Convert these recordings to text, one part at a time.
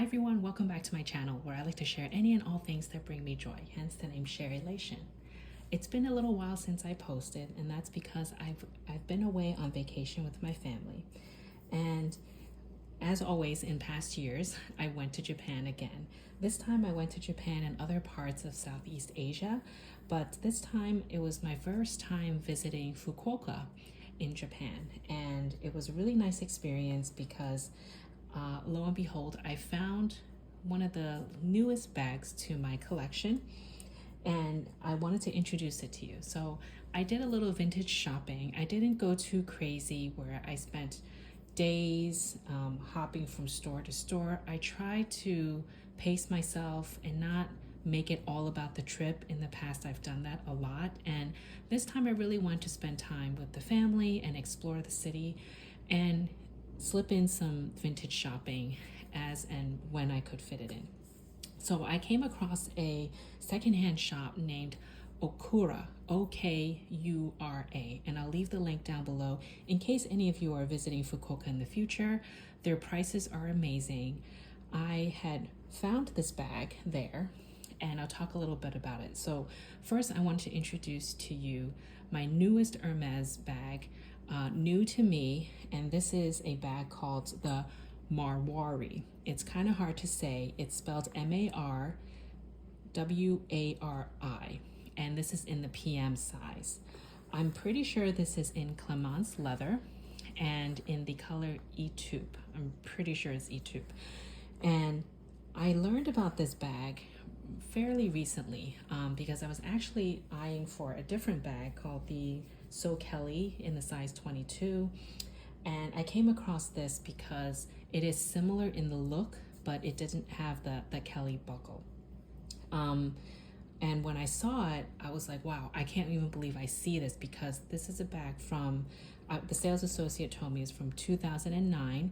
Hi everyone, welcome back to my channel where I like to share any and all things that bring me joy, hence the name Sharelation. It's been a little while since I posted, and that's because I've been away on vacation with my family. And as always in past years, I went to Japan again. This time I went to Japan and other parts of Southeast Asia, but this time it was my first time visiting Fukuoka in Japan, and it was a really nice experience because lo and behold, I found one of the newest bags to my collection, and I wanted to introduce it to you. So I did a little vintage shopping. I didn't go too crazy where I spent days hopping from store to store. I tried to pace myself and not make it all about the trip. In the past, I've done that a lot. And this time I really wanted to spend time with the family and explore the city and slip in some vintage shopping as and when I could fit it in. So I came across a secondhand shop named Okura, Okura, and I'll leave the link down below in case any of you are visiting Fukuoka in the future. Their prices are amazing. I had found this bag there, and I'll talk a little bit about it. So first I want to introduce to you my newest Hermes bag, new to me, and this is a bag called the Marwari. It's kind of hard to say. It's spelled Marwari, and this is in the PM size. I'm pretty sure this is in Clemence leather and in the color E-taupe. I'm pretty sure it's E-taupe. And I learned about this bag fairly recently because I was actually eyeing for a different bag called the So Kelly in the size 22. And I came across this because it is similar in the look, but it didn't have the Kelly buckle. And when I saw it, I was like, wow, I can't even believe I see this, because this is a bag from, the sales associate told me it's from 2009.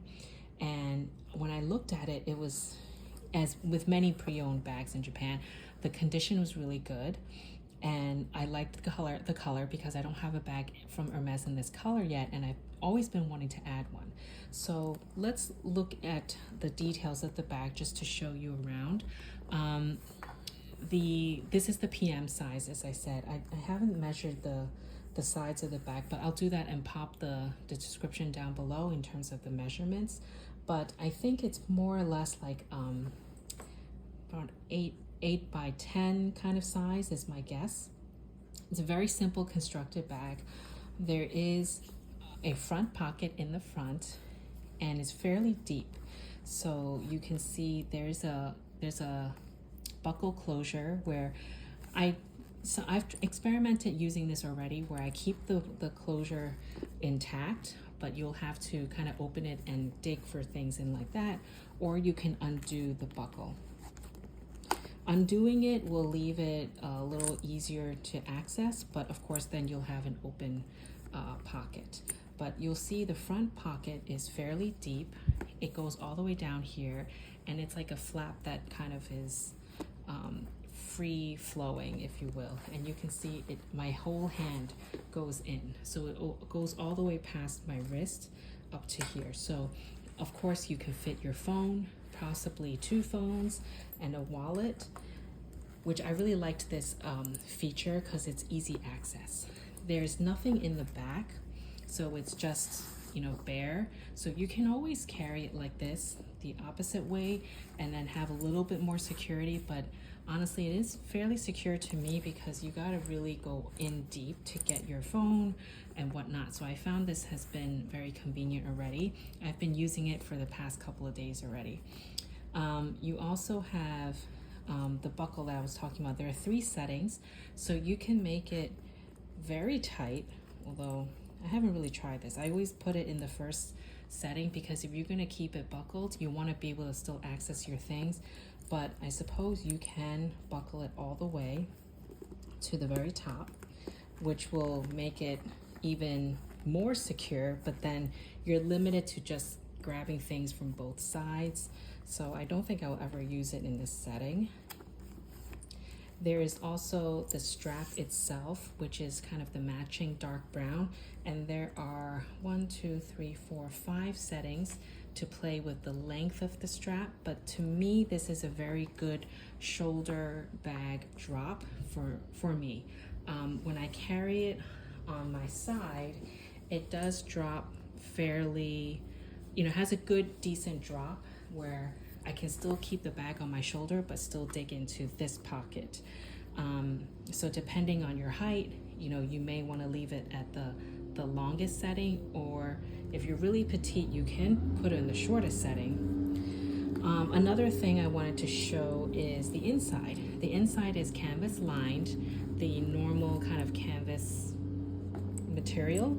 And when I looked at it, it was, as with many pre-owned bags in Japan, the condition was really good. And I liked the color because I don't have a bag from Hermes in this color yet, and I've always been wanting to add one. So let's look at the details of the bag just to show you around. This is the PM size, as I said. I haven't measured the sides of the bag, but I'll do that and pop the description down below in terms of the measurements. But I think it's more or less like about 8 by 10 kind of size is my guess. It's a very simple constructed bag. There is a front pocket in the front, and it's fairly deep. So you can see there's a buckle closure where I've experimented using this already, where I keep the closure intact, but you'll have to kind of open it and dig for things in like that, or you can undo the buckle. Undoing it will leave it a little easier to access, but of course then you'll have an open pocket. But you'll see the front pocket is fairly deep. It goes all the way down here, and it's like a flap that kind of is free flowing, if you will. And you can see it, my whole hand goes in. So it goes all the way past my wrist up to here. So of course you can fit your phone, possibly 2 phones, and a wallet, which I really liked this feature because it's easy access. There's nothing in the back, so it's just, you know, bare. So you can always carry it like this, the opposite way, and then have a little bit more security. But honestly, it is fairly secure to me because you gotta really go in deep to get your phone and whatnot. So I found this has been very convenient already. I've been using it for the past couple of days already. You also have the buckle that I was talking about. There are 3 settings, so you can make it very tight, although I haven't really tried this. I always put it in the first setting because if you're going to keep it buckled, you want to be able to still access your things. But I suppose you can buckle it all the way to the very top, which will make it even more secure, but then you're limited to just grabbing things from both sides. So I don't think I'll ever use it in this setting. There is also the strap itself, which is kind of the matching dark brown, and there are 1, 2, 3, 4, 5 settings to play with the length of the strap, but to me, this is a very good shoulder bag drop for me. When I carry it on my side, it does drop fairly, has a good, decent drop where I can still keep the bag on my shoulder, but still dig into this pocket. So depending on your height, you may want to leave it at the longest setting, or if you're really petite, you can put it in the shortest setting. Another thing I wanted to show is the inside. The inside is canvas lined, the normal kind of canvas material,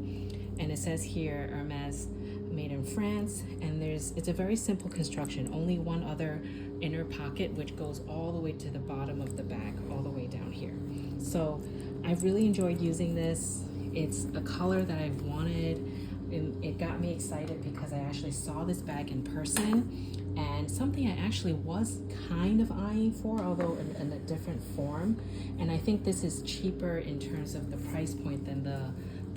and it says here Hermes, made in France, and it's a very simple construction. Only one other inner pocket, which goes all the way to the bottom of the bag, all the way down here. So I've really enjoyed using this. It's a color that I've wanted, and it got me excited because I actually saw this bag in person, and something I actually was kind of eyeing for, although in a different form. And I think this is cheaper in terms of the price point than the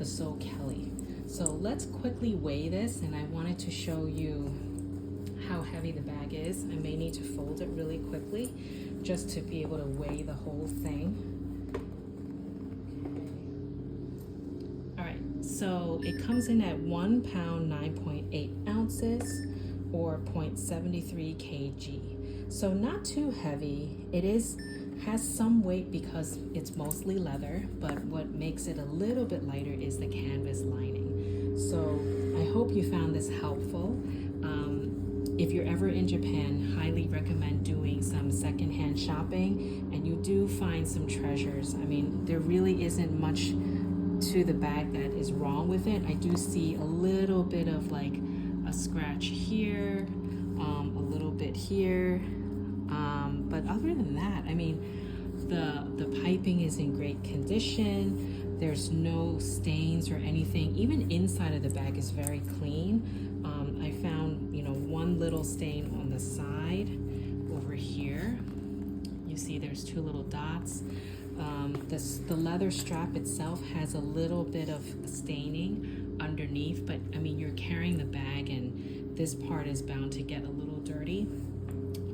So Kelly. So let's quickly weigh this, and I wanted to show you how heavy the bag is. I may need to fold it really quickly just to be able to weigh the whole thing. Okay. All right, so it comes in at 1 pound 9.8 ounces or 0.73 kg. So not too heavy. It has some weight because it's mostly leather, but what makes it a little bit lighter is the canvas lining. So I hope you found this helpful. If you're ever in Japan, highly recommend doing some secondhand shopping, and you do find some treasures. I mean, there really isn't much to the bag that is wrong with it. I do see a little bit of like a scratch here, a little bit here, but other than that, I mean, the piping is in great condition. There's no stains or anything. Even inside of the bag is very clean. I found, one little stain on the side over here. You see there's 2 little dots. The leather strap itself has a little bit of staining underneath, but I mean, you're carrying the bag and this part is bound to get a little dirty,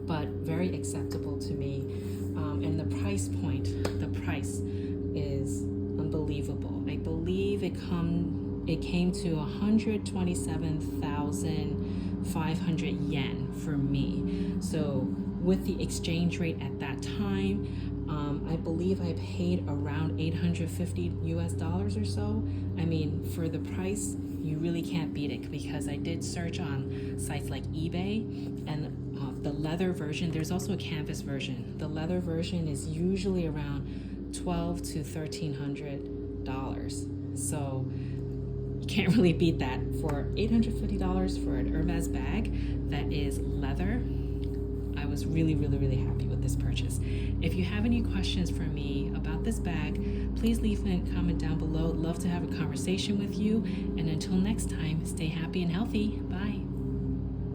but very acceptable to me. And the price is unbelievable. I believe it came to 127,500 yen for me. So with the exchange rate at that time, I believe I paid around $850 US or so. I mean, for the price, you really can't beat it, because I did search on sites like eBay, and the leather version, there's also a canvas version. The leather version is usually around $1,200 to $1,300. So you can't really beat that. For $850 for an Hermes bag that is leather, I was really, really, really happy with this purchase. If you have any questions for me about this bag, please leave a comment down below. I'd love to have a conversation with you. And until next time, stay happy and healthy. Bye.